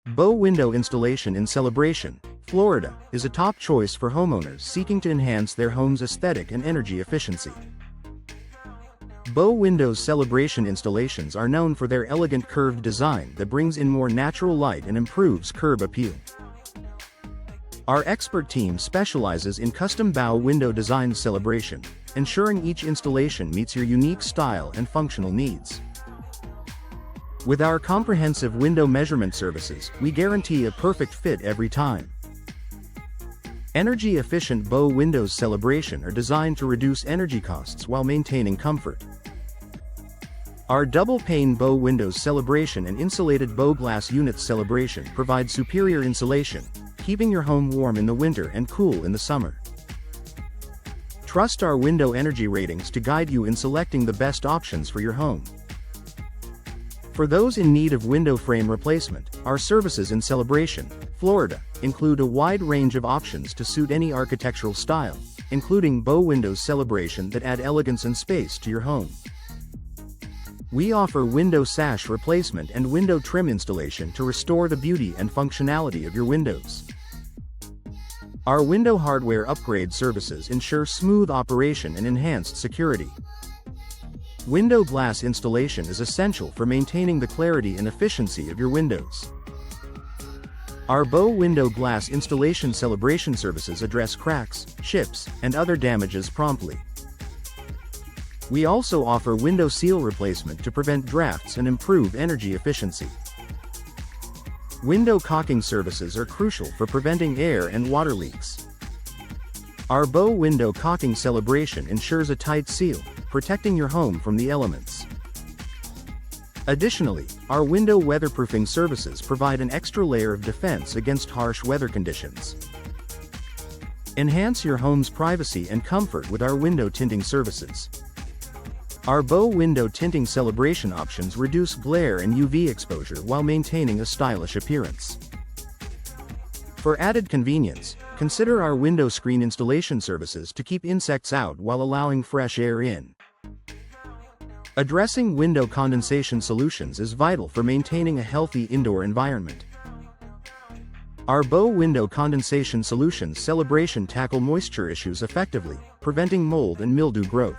Bow window installation in Celebration, Florida, is a top choice for homeowners seeking to enhance their home's aesthetic and energy efficiency. Bow windows Celebration installations are known for their elegant curved design that brings in more natural light and improves curb appeal. Our expert team specializes in custom bow window design Celebration, ensuring each installation meets your unique style and functional needs. With our comprehensive window measurement services, we guarantee a perfect fit every time. Energy-efficient bow windows Celebration are designed to reduce energy costs while maintaining comfort. Our double-pane bow windows Celebration and insulated bow glass units Celebration provide superior insulation, keeping your home warm in the winter and cool in the summer. Trust our window energy ratings to guide you in selecting the best options for your home. For those in need of window frame replacement, our services in Celebration, Florida, include a wide range of options to suit any architectural style, including bow windows Celebration that add elegance and space to your home. We offer window sash replacement and window trim installation to restore the beauty and functionality of your windows. Our window hardware upgrade services ensure smooth operation and enhanced security. Window glass installation is essential for maintaining the clarity and efficiency of your windows. Our bow window glass installation Celebration services address cracks, chips, and other damages promptly. We also offer window seal replacement to prevent drafts and improve energy efficiency. Window caulking services are crucial for preventing air and water leaks. Our bow window caulking Celebration ensures a tight seal, protecting your home from the elements. Additionally, our window weatherproofing services provide an extra layer of defense against harsh weather conditions. Enhance your home's privacy and comfort with our window tinting services. Our bow window tinting Celebration options reduce glare and UV exposure while maintaining a stylish appearance. For added convenience, consider our window screen installation services to keep insects out while allowing fresh air in. Addressing window condensation solutions is vital for maintaining a healthy indoor environment. Our bow window condensation solutions Celebration tackle moisture issues effectively, preventing mold and mildew growth.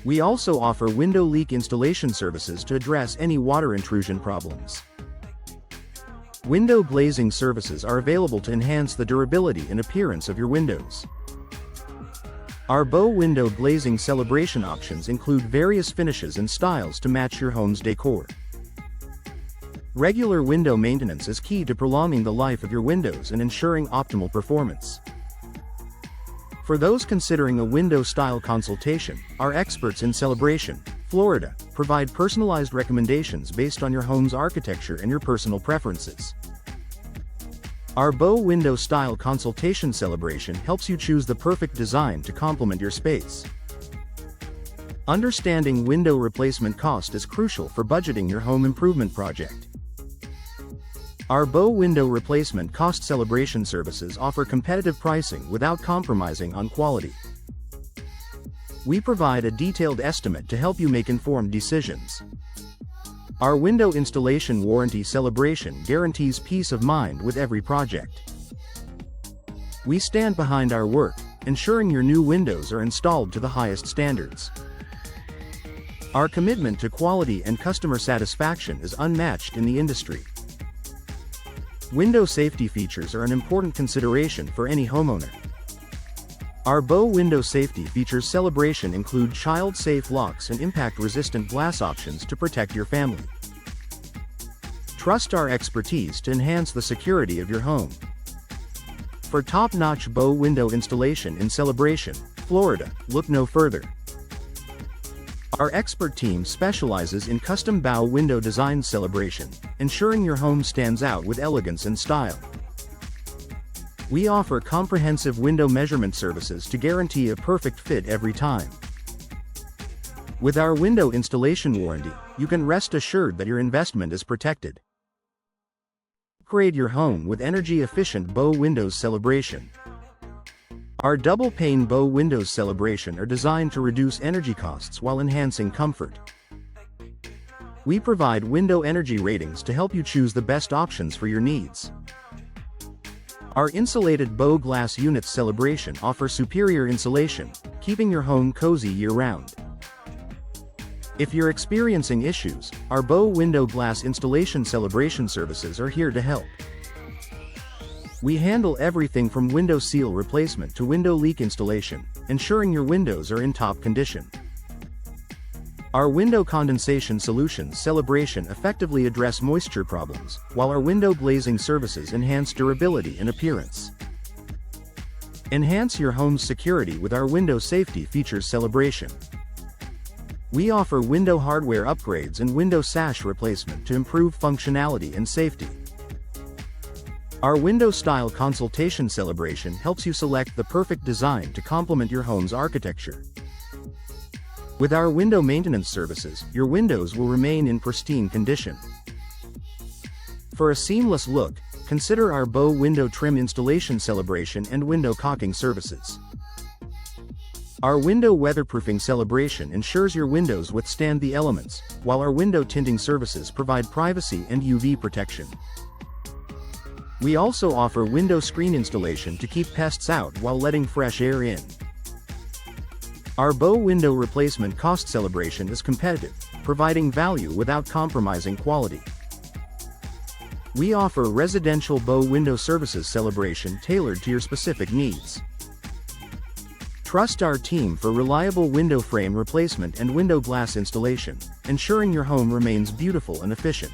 We also offer window leak installation services to address any water intrusion problems. Window glazing services are available to enhance the durability and appearance of your windows. Our bow window glazing Celebration options include various finishes and styles to match your home's decor. Regular window maintenance is key to prolonging the life of your windows and ensuring optimal performance. For those considering a window style consultation, our experts in Celebration, Florida, provide personalized recommendations based on your home's architecture and your personal preferences. Our bow window style consultation Celebration helps you choose the perfect design to complement your space. Understanding window replacement cost is crucial for budgeting your home improvement project. Our bow window replacement cost Celebration services offer competitive pricing without compromising on quality. We provide a detailed estimate to help you make informed decisions. Our window installation warranty Celebration guarantees peace of mind with every project. We stand behind our work, ensuring your new windows are installed to the highest standards. Our commitment to quality and customer satisfaction is unmatched in the industry. Window safety features are an important consideration for any homeowner. Our bow window safety features Celebration include child-safe locks and impact-resistant glass options to protect your family. Trust our expertise to enhance the security of your home. For top-notch bow window installation in Celebration, Florida, look no further. Our expert team specializes in custom bow window design Celebration, ensuring your home stands out with elegance and style. We offer comprehensive window measurement services to guarantee a perfect fit every time. With our window installation warranty, you can rest assured that your investment is protected. Upgrade your home with energy-efficient bow windows Celebration. Our double-pane bow windows Celebration are designed to reduce energy costs while enhancing comfort. We provide window energy ratings to help you choose the best options for your needs. Our insulated bow glass units celebration offers superior insulation, keeping your home cozy year-round. If you're experiencing issues, our bow window glass installation celebration services are here to help. We handle everything from window seal replacement to window leak installation, ensuring your windows are in top condition. Our window condensation solutions celebration effectively address moisture problems, while our window glazing services enhance durability and appearance. Enhance your home's security with our window safety features celebration. We offer window hardware upgrades and window sash replacement to improve functionality and safety. Our window style consultation celebration helps you select the perfect design to complement your home's architecture. With our window maintenance services, your windows will remain in pristine condition. For a seamless look, consider our bow window trim installation celebration and window caulking services. Our window weatherproofing celebration ensures your windows withstand the elements, while our window tinting services provide privacy and UV protection. We also offer window screen installation to keep pests out while letting fresh air in. Our bow window replacement cost celebration is competitive, providing value without compromising quality. We offer residential bow window services celebration tailored to your specific needs. Trust our team for reliable window frame replacement and window glass installation, ensuring your home remains beautiful and efficient.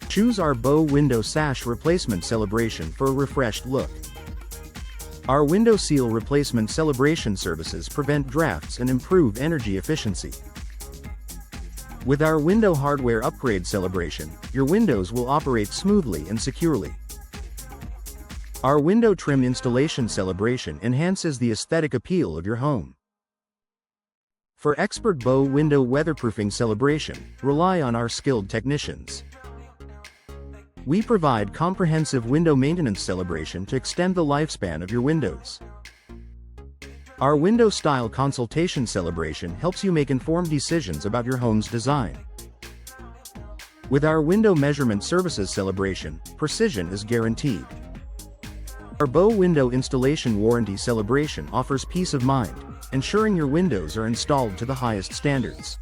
Choose our bow window sash replacement celebration for a refreshed look. Our window seal replacement celebration services prevent drafts and improve energy efficiency. With our window hardware upgrade celebration, your windows will operate smoothly and securely. Our window trim installation celebration enhances the aesthetic appeal of your home. For expert bow window weatherproofing celebration, rely on our skilled technicians. We provide comprehensive window maintenance celebration to extend the lifespan of your windows. Our window style consultation celebration helps you make informed decisions about your home's design. With our window measurement services celebration, precision is guaranteed. Our bow window installation warranty celebration offers peace of mind, ensuring your windows are installed to the highest standards.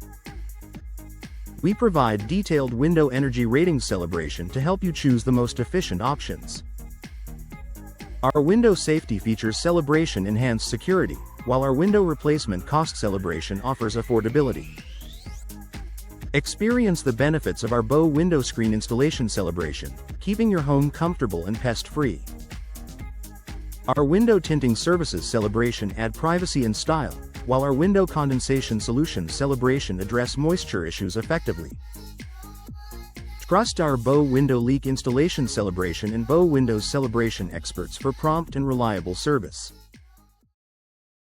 We provide detailed window energy ratings celebration to help you choose the most efficient options. Our window safety features celebration enhance security, while our window replacement cost celebration offers affordability. Experience the benefits of our bow window screen installation celebration, keeping your home comfortable and pest-free. Our window tinting services celebration add privacy and style, while our window condensation solutions celebration address moisture issues effectively. Trust our bow window leak installation celebration and bow windows celebration experts for prompt and reliable service.